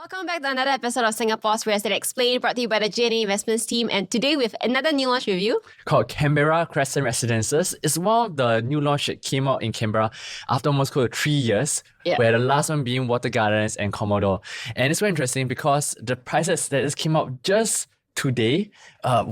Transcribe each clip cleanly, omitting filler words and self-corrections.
Welcome back to another episode of Singapore's Real Estate Explained, brought to you by the J&A Investments team. And today we have another new launch review called Canberra Crescent Residences. It's one of the new launch that came out in Canberra after almost 3 years, where the last one being Water Gardens and Commodore. And it's very interesting because the prices that just came out just today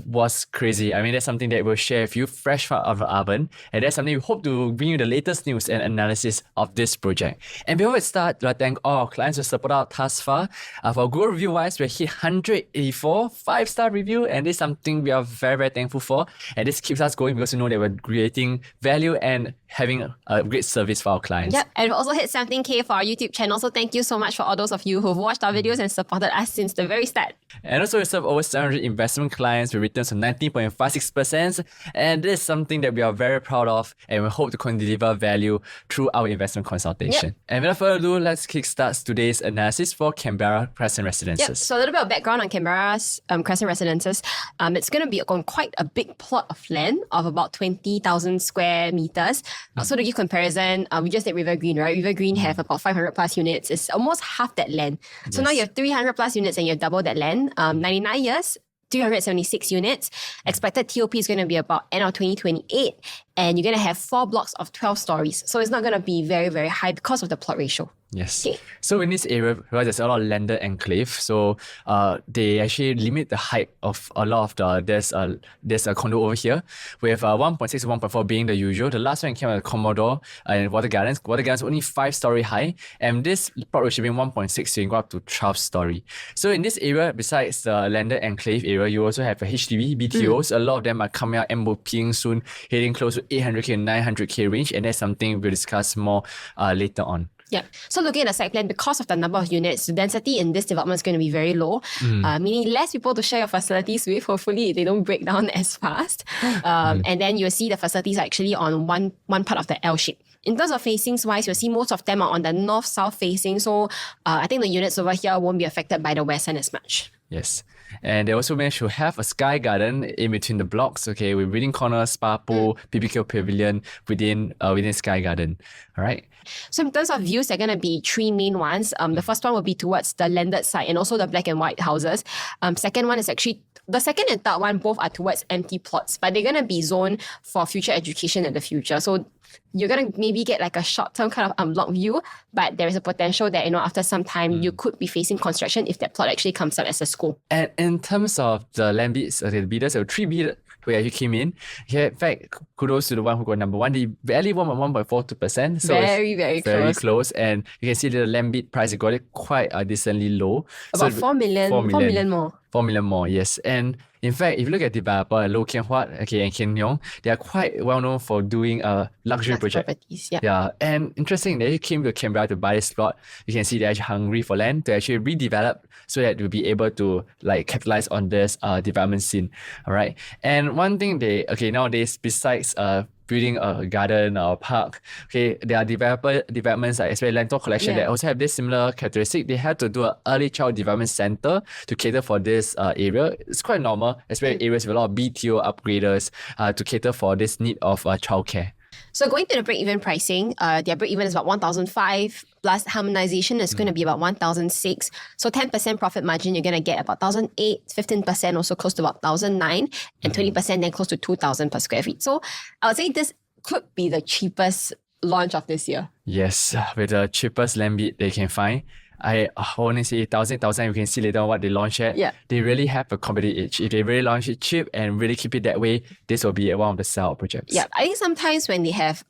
was crazy. I mean, that's something that we'll share with you fresh out of the oven. And that's something we hope to bring you the latest news and analysis of this project. And before we start, I thank all our clients who support us thus far. For Google review-wise, we hit 184 5-star review, and this is something we are very, very thankful for. And this keeps us going because we know that we're creating value and having a great service for our clients. Yep, and we've also hit 17K for our YouTube channel. So thank you so much for all those of you who've watched our videos and supported us since the very start. And also we serve over 700 investment clients with returns of 19.56%. And this is something that we are very proud of, and we hope to deliver value through our investment consultation. Yep. And without further ado, let's kickstart today's analysis for Canberra Crescent Residences. Yep. So a little bit of background on Canberra's Crescent Residences. It's going to be on quite a big plot of land of about 20,000 square meters. So to give comparison, we just did River Green, right? River Green have about 500 plus units. It's almost half that land. So now you have 300 plus units and you have double that land. 99 years, 376 units. Expected TOP is going to be about end of 2028. And you're going to have 4 blocks of 12 stories. So it's not going to be very, very high because of the plot ratio. Yes. Okay. So in this area, there's a lot of landed enclave. So they actually limit the height of a lot of the, there's a condo over here. We have 1.6 to 1.4 being the usual. The last one came out of Commodore and Water Gardens. Water Gardens only 5-story high. And this plot ratio being 1.6, so you can go up to 12-story. So in this area, besides the landed enclave area, you also have a HDB, BTOs. A lot of them are coming out MOPing soon, heading close to 800K and 900K range. And that's something we'll discuss more later on. Yeah. So looking at the site plan, because of the number of units, the density in this development is going to be very low, meaning less people to share your facilities with. Hopefully, they don't break down as fast. And then you'll see the facilities are actually on one part of the L shape. In terms of facings wise, you'll see most of them are on the north-south facing. So I think the units over here won't be affected by the west end as much. Yes. And they also managed to have a sky garden in between the blocks, okay, with reading corner, spa pool, BBQ pavilion within sky garden. All right. So in terms of views, there are going to be 3 main ones. The first one will be towards the landed side and also the black and white houses. Second one is actually, the second and third one both are towards empty plots, but they're going to be zoned for future education in the future. So you're going to maybe get like a short-term kind of unblocked view, but there is a potential that, after some time, you could be facing construction if that plot actually comes up as a school. And in terms of the land bids, the bidders, there were 3 bidders who actually came in. Yeah, in fact, kudos to the one who got number 1. They barely won by 1.42%. So very close. And you can see the land bid price, it got it quite decently low. About 4 million more. 4 million more, yes. And in fact, if you look at developer Leong, Huat, and Keng, they are quite well known for doing a luxury project. Properties, yeah. Yeah. And interesting, they came to Canberra to buy this plot. You can see they're actually hungry for land to actually redevelop so that they'll be able to capitalize on this development scene. All right. And one thing nowadays, besides building a garden or a park, okay, there are developments like especially Lentor Collection that also have this similar characteristic. They had to do an early child development center to cater for this area. It's quite normal, especially areas with a lot of BTO upgraders to cater for this need of childcare. So going to the break-even pricing, their break-even is about 1,005 plus harmonization is going to be about 1,006. So 10% profit margin, you're going to get about 1,008, 15% also close to about 1,009, and 20% then close to 2,000 per square feet. So I would say this could be the cheapest launch of this year. Yes, with the cheapest land bid they can find. I only say 1,000. You can see later on what they launch at. Yeah. They really have a competitive edge. If they really launch it cheap and really keep it that way, this will be one of the sell projects. Yeah, I think sometimes when they have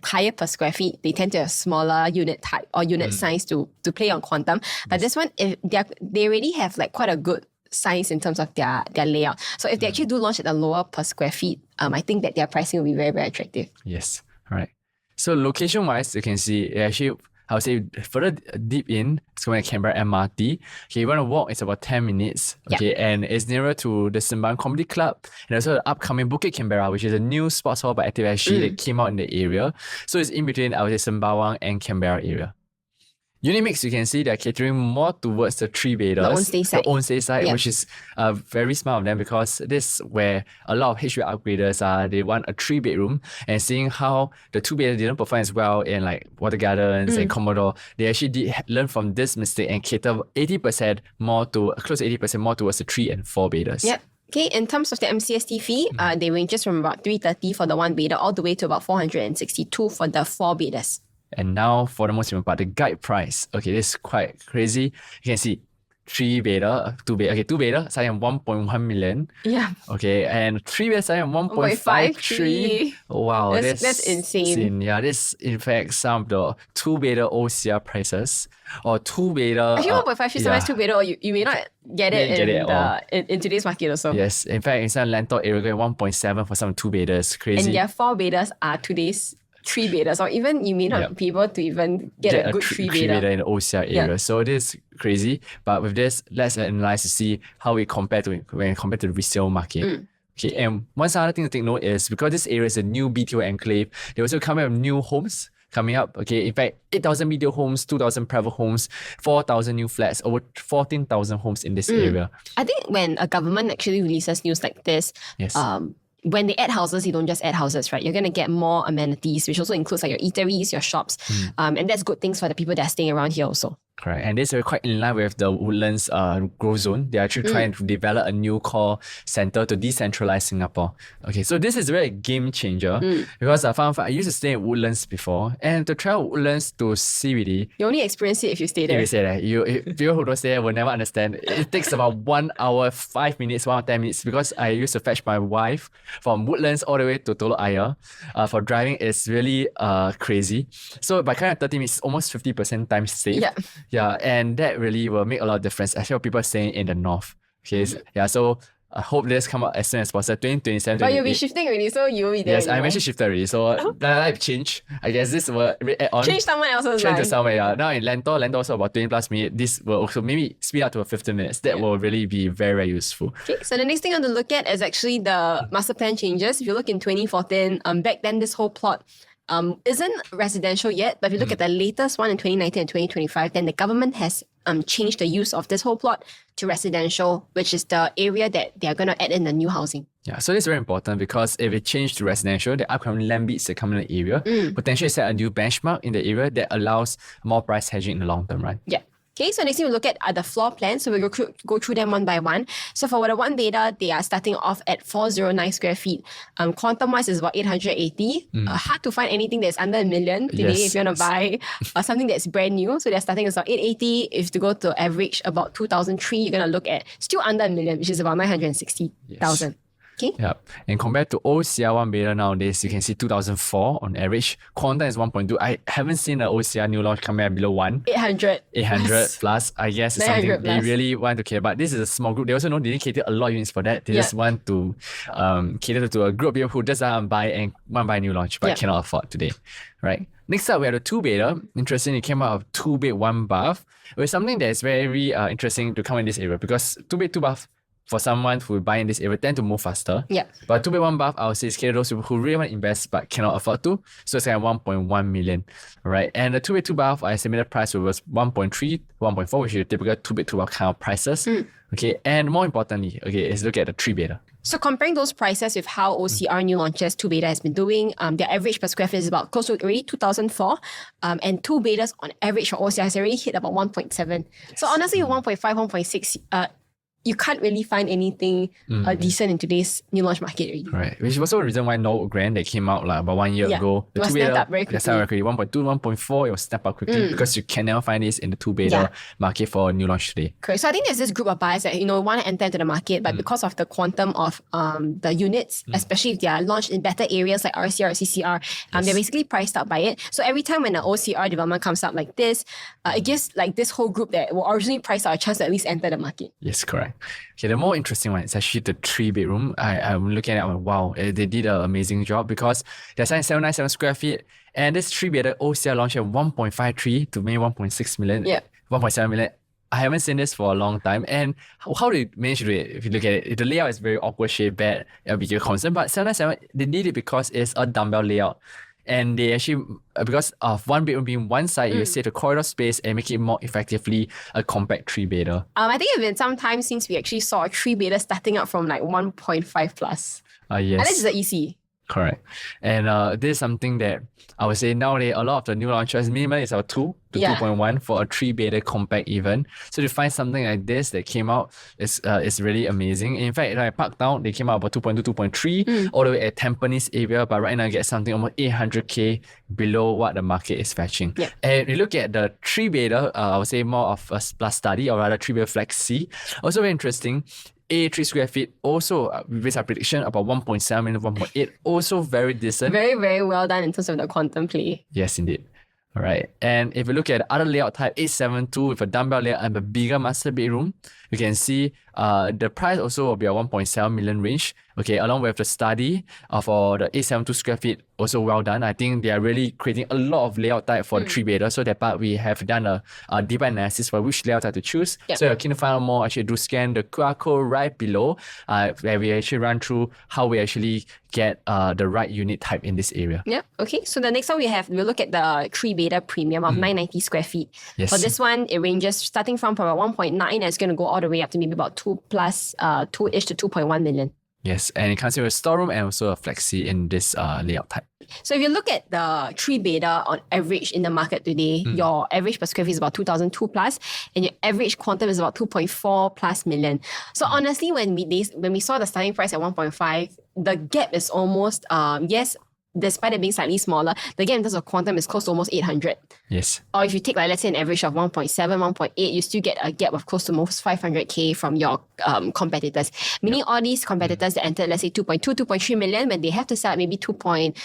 higher per square feet, they tend to have smaller unit type or unit size to play on quantum. But this one, if they already have quite a good size in terms of their layout. So if they actually do launch at a lower per square feet, I think that their pricing will be very, very attractive. Yes. All right. So location-wise, you can see it actually, I would say further deep in, it's going to Canberra MRT. Okay, you want to walk, it's about 10 minutes. Okay, and it's nearer to the Sembawang Comedy Club and also the upcoming Bukit Canberra, which is a new sports hall by ActiveSG that came out in the area. So it's in between, I would say, Sembawang and Canberra area. Unit mix, you can see they're catering more towards the three beders. The own stay side. The own stay side, which is very smart of them because this is where a lot of HV upgraders are. They want a 3-bedroom, and seeing how the 2-bedder didn't perform as well in like Water Gardens and Commodore, they actually did learn from this mistake and cater 80% more to close to 80% more towards the 3 and 4-bedders. Yep. Okay, in terms of the MCST fee, they ranges from about 330 for the 1-bedder all the way to about 462 for the 4-bedders. And now for the most important part, the guide price. Okay, this is quite crazy. You can see 3-bedder, 2-bedder. Okay, 2-bedder starting at 1.1 million. Yeah. Okay, and 3-bedder starting at 1.53. Wow, that's insane. Yeah, this in fact some of the 2-bedder OCR prices or 2-bedder. Actually, 1.53 sometimes 2-bedder, or you may not get it in today's market also. Yes, in fact, in some Lentor area, 1.7 for some 2-bedders. Crazy. And their 4-bedders are today's 3-bedders, or even you may not be able to even get a good 3-bedder in the OCR area. So this is crazy. But with this, let's analyze to see how we compare to when compared to the resale market. Okay, and one other thing to take note is because this area is a new BTO enclave, they also come up with new homes coming up. Okay, in fact, 8,000 BTO homes, 2,000 private homes, 4,000 new flats, over 14,000 homes in this area. I think when a government actually releases news like this, when they add houses, you don't just add houses, right? You're going to get more amenities, which also includes like your eateries, your shops. And that's good things for the people that are staying around here also. Correct. And this is quite in line with the Woodlands growth zone. They're actually trying to develop a new core center to decentralize Singapore. Okay, so this is really a game changer because I used to stay in Woodlands before, and to travel Woodlands to CBD, you only experience it if you stay there. If you stay there. People who don't stay there will never understand. It takes about 1 hour, 5 minutes, 1 or 10 minutes because I used to fetch my wife from Woodlands all the way to Telok Ayer. For driving, it's really crazy. So by kind of 30 minutes, almost 50% time saved. Yeah, and that really will make a lot of difference, especially people staying in the north. Okay, so I hope this come out as soon as possible. 2027. But you'll be shifting already, so you'll be there. Yes, I'm actually shifted already. So life change. I guess this will add on. Change someone else's life. Change to someone, yeah. Now in Lentor also about 20 plus minutes. This will also maybe speed up to 15 minutes. That will really be very, very useful. Okay, so the next thing I want to look at is actually the master plan changes. If you look in 2014, back then this whole plot isn't residential yet, but if you look at the latest one in 2019 and 2025, then the government has changed the use of this whole plot to residential, which is the area that they are going to add in the new housing. Yeah, so this is very important because if it changes to residential, the upcoming land bids that come in the area potentially set a new benchmark in the area that allows more price hedging in the long term, right? Yeah. Okay, so next thing we look at are the floor plans. So we'll go through them one by one. So for the 1-bedder, they are starting off at 409 square feet. Quantum-wise is about 880. Hard to find anything that's under $1 million today if you want to buy something that's brand new. So they're starting at about 880. If you go to average about 2003, you're going to look at still under $1 million, which is about 960,000. Okay. Yep. And compared to OCR 1-bedder nowadays, you can see 2004 on average. Quantum is 1.2. I haven't seen an OCR new launch come out below 1. 800. 800 plus. I guess it's something they really want to cater. But this is a small group. They also know they didn't cater a lot of units for that. They just want to cater to a group of people who just want to buy a new launch but cannot afford today. Right. Next up, we have the 2-bedder. Interesting, it came out of 2-bed, 1-bath. It was something that is very interesting to come in this area because 2-bed, 2-bath for someone who buy in this area tend to move faster. Yeah. But 2-bed, 1-bath, I would say it's catered to those people who really want to invest but cannot afford to. So it's kind of 1.1 million. Right. And the 2-bed, 2-bath, our estimated price was 1.3, 1.4, which is the typical 2-bed, 2-bath kind of prices. Okay. And more importantly, is look at the 3-bedder. So comparing those prices with how OCR new launches 2-bedder has been doing, their average per square feet is about close to already 2004. And 2-bedders on average for OCR has already hit about 1.7. So honestly, 1.5, 1.6, you can't really find anything decent in today's new launch market already. Right. Which is also a reason why Norwood Grand, they came out like about 1 year ago. The 2-bedder up very quickly. 1.2, 1.4, it will step up quickly because you can never find this in the 2-bedder market for a new launch today. Correct. So I think there's this group of buyers that want to enter into the market, but because of the quantum of the units, especially if they are launched in better areas like RCR or CCR, they're basically priced out by it. So every time when an OCR development comes up like this, it gives like this whole group that were originally priced out a chance to at least enter the market. Yes, correct. Okay, the more interesting one is actually the 3-bedroom. I'm looking at it, wow, they did an amazing job because they're selling 797 square feet, and this 3-bedder OCR launched at 1.53 to maybe 1.6 million, 1.7 million. I haven't seen this for a long time. And how do they manage to do it? If you look at it, the layout is very awkward shape, bad, it'll be your concern. But 797, they did it because it's a dumbbell layout. And they actually, because of one bedroom being one side, you save the corridor space and make it more effectively a compact three-bedder. I think it's been some time since we actually saw a three-bedder starting out from like 1.5 plus. Yes. And this is the EC. Correct. And this is something that I would say nowadays a lot of the new launches, minimum is about 2 to 2.1 for a three-bedder compact even. So to find something like this that came out is really amazing. In fact, like Park Town, they came out about 2.2, 2.3 all the way at Tampines area, but right now you get something almost 800k below what the market is fetching. Yeah. And if you look at the three-bedder, I would say more of a plus study or rather three-bedder flexi. Also very interesting. 83 square feet, also with our prediction about 1.7 million, 1.8, also very decent. Very, very well done in terms of the quantum play. Yes, indeed. All right. And if you look at the other layout type, 872 with a dumbbell layout and a bigger master bedroom, you can see the price also will be a 1.7 million range. Okay, along with the study for the 872 square feet, also well done. I think they are really creating a lot of layout type for the three-bedder. So that part we have done a deeper analysis for which layout type to choose. Yep. So if you're keen to find out more, actually do scan the QR code right below where we actually run through how we actually get the right unit type in this area. Yeah. Okay. So the next one we'll look at the three-bedder premium of 990 square feet. Yes. For this one, it ranges starting from about 1.9 and it's going to go all the way up to maybe about 2-ish to 2.1 million. Yes, and it comes with a storeroom and also a flexi in this layout type. So if you look at the three-bedder on average in the market today, your average per square feet is about 2,002 plus, and your average quantum is about 2.4 plus million. So honestly, when we saw the starting price at 1.5, the gap is almost yes, despite it being slightly smaller, the gap in terms of quantum is close to almost 800. Yes. Or if you take, like, let's say an average of 1.7, 1.8, you still get a gap of close to almost 500k from your competitors. Meaning all these competitors that entered, let's say 2.2, 2.3 million, when they have to sell at maybe 2.5,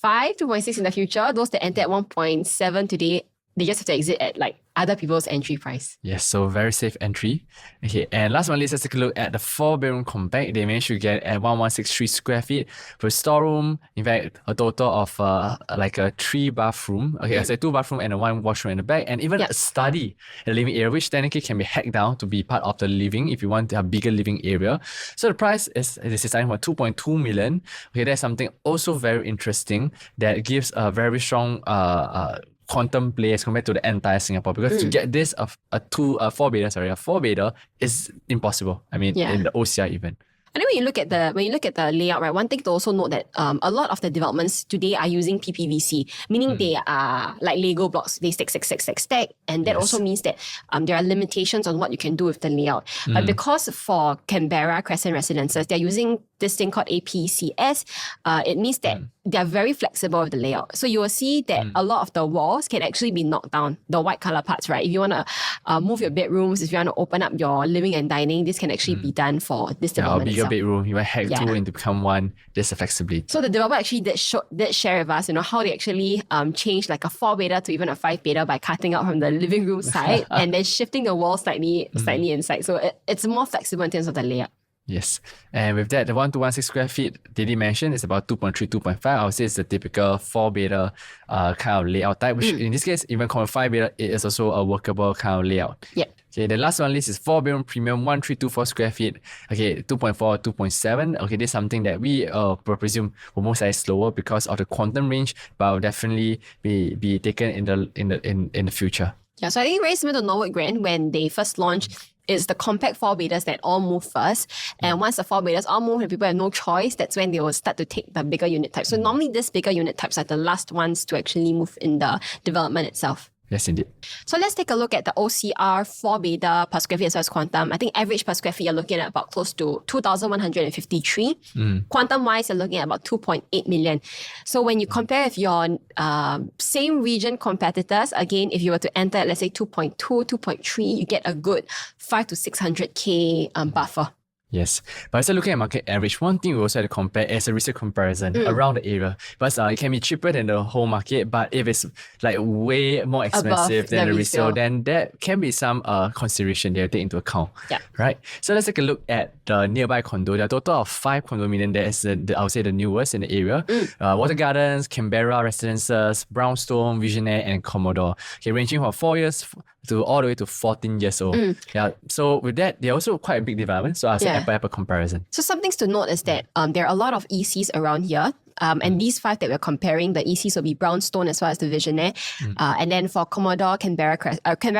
2.6 in the future, those that entered at 1.7 today, they just have to exit at like other people's entry price. Yes, so very safe entry. Okay, and last one, let's take a look at the 4-bedroom compact. They managed to get at 1163 square feet for storeroom. In fact, a total of like a 3-bathroom. Okay, I say 2 bathroom and a 1 washroom in the back, and even a study in the living area, which technically can be hacked down to be part of the living if you want a bigger living area. So the price is starting from 2.2 million. Okay, that's something also very interesting that gives a very strong quantum play as compared to the entire Singapore, because to get this a 4-bedder is impossible. I mean, in the OCI even. And then when you look at the layout, right, one thing to also note that a lot of the developments today are using PPVC, meaning they are like Lego blocks. They stack, and that also means that there are limitations on what you can do with the layout. But because for Canberra Crescent residences, they're using this thing called APCS, it means that they're very flexible with the layout. So you will see that a lot of the walls can actually be knocked down, the white color parts, right? If you want to move your bedrooms, if you want to open up your living and dining, this can actually be done for this development itself. Bedroom, you might hack two into become one. There's a flexibility. So the developer actually did share with us, how they actually changed like a 4-bedder to even a 5-bedder by cutting out from the living room side and then shifting the wall slightly inside. So it's more flexible in terms of the layout. Yes. And with that, the 1216 square feet, they did mention, is about 2.3, 2.5. I would say it's the typical 4-bedder kind of layout type, which in this case, even called 5-bedder, it is also a workable kind of layout. Yeah. Okay, the last one list is 4-bedroom premium, 1324 square feet. Okay, 2.4, 2.7. Okay, this is something that we presume will most likely slower because of the quantum range, but will definitely be taken in the future. Yeah, so I think very similar to Norwood Grand when they first launched. It's the compact 4-bedders that all move first. And once the 4-bedders all move and people have no choice, that's when they will start to take the bigger unit types. So normally these bigger unit types are the last ones to actually move in the development itself. Yes, indeed. So let's take a look at the OCR 4-bedder per square feet as well as quantum. I think average per square feet, you're looking at about close to 2,153. Quantum-wise, you're looking at about 2.8 million. So when you compare with your same region competitors, again, if you were to enter, let's say 2.2, 2.3, you get a good 500 to 600k buffer. Yes, but instead looking at market average, one thing we also have to compare is a resale comparison around the area. But it can be cheaper than the whole market, but if it's like way more expensive than the resale, then there can be some consideration they take into account. Yeah. Right? So let's take a look at the nearby condo. There are a total of 5 condominium that is, I would say, the newest in the area. Water Gardens, Canberra Residences, Brownstone, Visionaire, and Commodore. Okay, ranging from 4 years to all the way to 14 years old. Yeah. So with that, they're also quite a big development. So I'll say apple comparison. So some things to note is that there are a lot of ECs around here. And these 5 that we're comparing, the ECs will be Brownstone as well as the Visionaire. And then for Commodore, Canberra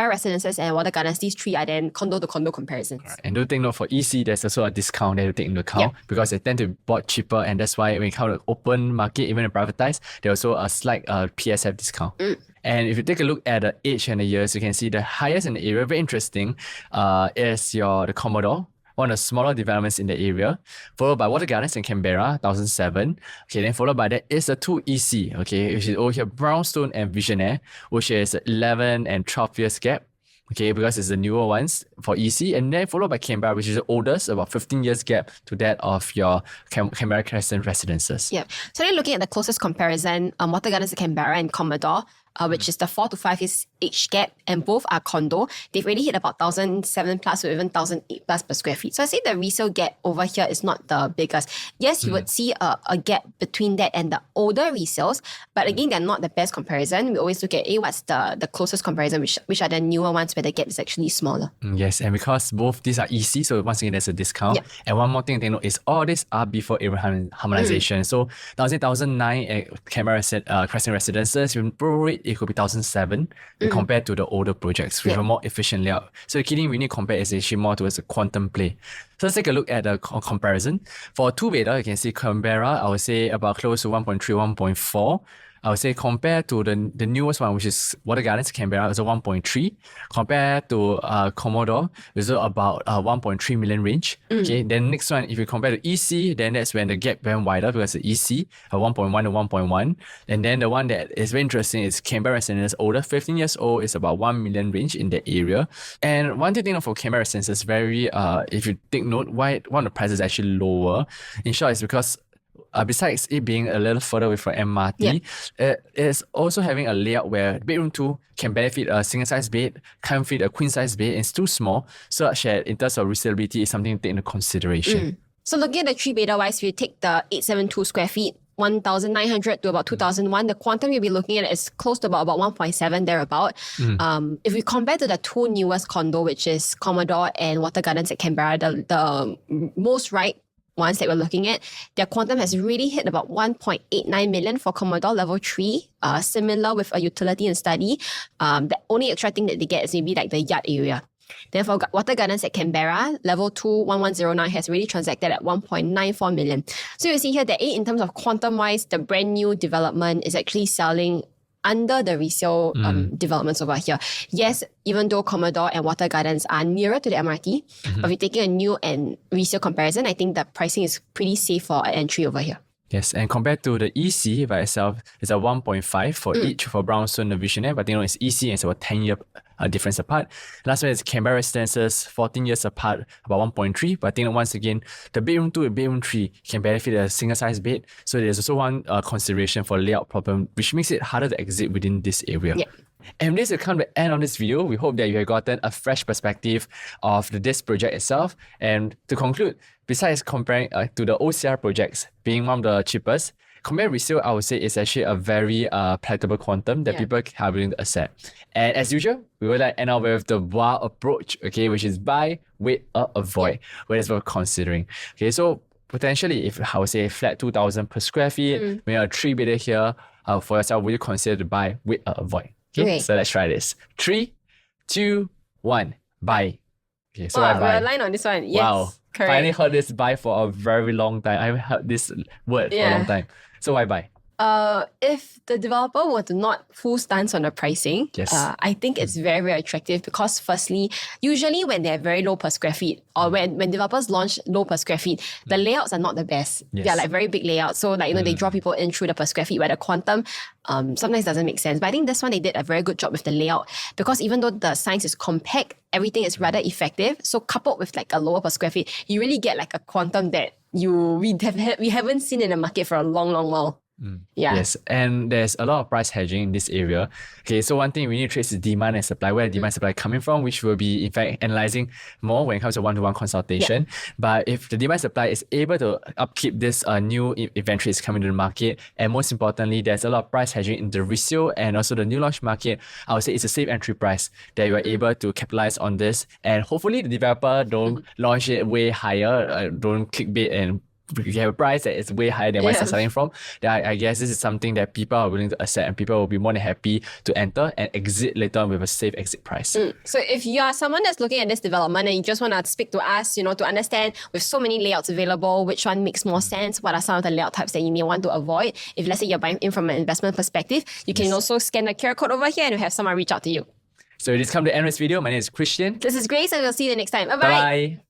Residences and Water Gardens, these 3 are then condo to condo comparisons. Right. And do take note for EC, there's also a discount that you take into account because they tend to be bought cheaper, and that's why when you count the open market, even the privatized, there's also a slight PSF discount. And if you take a look at the age and the years, you can see the highest in the area, very interesting, is the Commodore, one of the smaller developments in the area, followed by Water Gardens in Canberra, 1007. Okay, then followed by that is the 2 EC, okay, which is over here, Brownstone and Visionaire, which is 11 and 12 years gap. Okay, because it's the newer ones for EC, and then followed by Canberra, which is the oldest, about 15 years gap to that of your Canberra Crescent residences. Yeah. So then looking at the closest comparison, Water Gardens in Canberra and Commodore, which is the 4 to 5 years age gap, and both are condo. They've already hit about 1,007 plus or even 1,008 plus per square feet. So I say the resale gap over here is not the biggest. Yes, you would see a gap between that and the older resales, but again, they're not the best comparison. We always look at what's the closest comparison, which are the newer ones where the gap is actually smaller. Yes, and because both these are EC, so once again, there's a discount. And one more thing to note is all these are before area harmonization. So 1,009 at Canberra Crescent Residences, with pro rate, it could be 1,007 compared to the older projects with a more efficient layout. So the key thing we need to compare is actually more towards a quantum play. So let's take a look at the comparison. For 2 beta, you can see Canberra, I would say about close to 1.3, 1.4. I would say compared to the newest one, which is Water Gardens Canberra, it's a 1.3. Compared to Commodore, it's about 1.3 million range. Okay, then next one, if you compare to EC, then that's when the gap went wider because the EC, 1.1 to 1.1. And then the one that is very interesting is Canberra Residence, older, 15 years old, is about 1 million range in that area. And one thing for Canberra Residence is very, if you take note, why one of the prices is actually lower. In short, it's because besides it being a little further away from MRT, it is also having a layout where bedroom 2 can benefit a single size bed, can't fit a queen size bed, and it's too small, such that in terms of resaleability is something to take into consideration. So looking at the 3 beta wise, if you take the 872 square feet, 1,900 to about 2,001, the quantum you'll be looking at is close to about 1.7 thereabout. If we compare to the 2 newest condo, which is Commodore and Water Gardens at Canberra, the most right ones that we're looking at, their quantum has really hit about 1.89 million for Commodore level 3, similar with a utility and study. The only extra thing that they get is maybe like the yard area. Then for Water Gardens at Canberra, level 2, 1109 has really transacted at 1.94 million. So you see here that in terms of quantum-wise, the brand new development is actually selling under the resale developments over here. Yes, even though Commodore and Water Gardens are nearer to the MRT, but if you're taking a new and resale comparison, I think the pricing is pretty safe for an entry over here. Yes, and compared to the EC by itself, it's a 1.5 for each for Brownstone and Visionaire, but it's EC and it's about 10-year difference apart. Last one is Canberra Residences, 14 years apart, about 1.3, but once again, the bedroom 2 and bedroom 3 can benefit a single size bed, so there's also one consideration for layout problem, which makes it harder to exit within this area. And this will come to the end of this video. We hope that you have gotten a fresh perspective of this project itself. And to conclude, besides comparing to the OCR projects being one of the cheapest, compared resale, I would say, is actually a very palatable quantum that people are willing to accept. And as usual, we will end up with the WOW approach, okay, which is buy, wait, or avoid, what is worth considering. Okay, so potentially, if I would say flat 2,000 per square feet, we have a 3 bidder here, for yourself, will you consider to buy, wait, or avoid? Okay, so let's try this. 3, 2, 1, buy. Okay, so I buy. We're aligned on this one. Yes, wow. correct. Finally heard this buy for a very long time. I haven't heard this word for a long time. So why buy? If the developer were to not full stance on the pricing, I think it's very, very attractive because firstly, usually when they're very low per square feet or when developers launch low per square feet, the layouts are not the best. They're like very big layouts. So like, they draw people in through the per square feet where the quantum sometimes doesn't make sense. But I think this one, they did a very good job with the layout because even though the size is compact, everything is rather effective. So coupled with like a lower per square feet, you really get like a quantum that we haven't seen in the market for a long, long while. Yes, and there's a lot of price hedging in this area. Okay, so one thing we need to trace is demand and supply, where the demand and supply coming from, which we'll be in fact analyzing more when it comes to one-to-one consultation. But if the demand supply is able to upkeep this new inventory is coming to the market, and most importantly, there's a lot of price hedging in the resale and also the new launch market, I would say it's a safe entry price that you are able to capitalize on this. And hopefully the developer don't launch it way higher, don't clickbait and you have a price that is way higher than what it's selling from, then I guess this is something that people are willing to accept and people will be more than happy to enter and exit later on with a safe exit price. So if you are someone that's looking at this development and you just want to speak to us, to understand with so many layouts available, which one makes more sense, what are some of the layout types that you may want to avoid. If let's say you're buying in from an investment perspective, you can also scan the QR code over here and we'll have someone reach out to you. So this come to the end of this video. My name is Christian. This is Grace and we'll see you the next time. Bye-bye. Bye.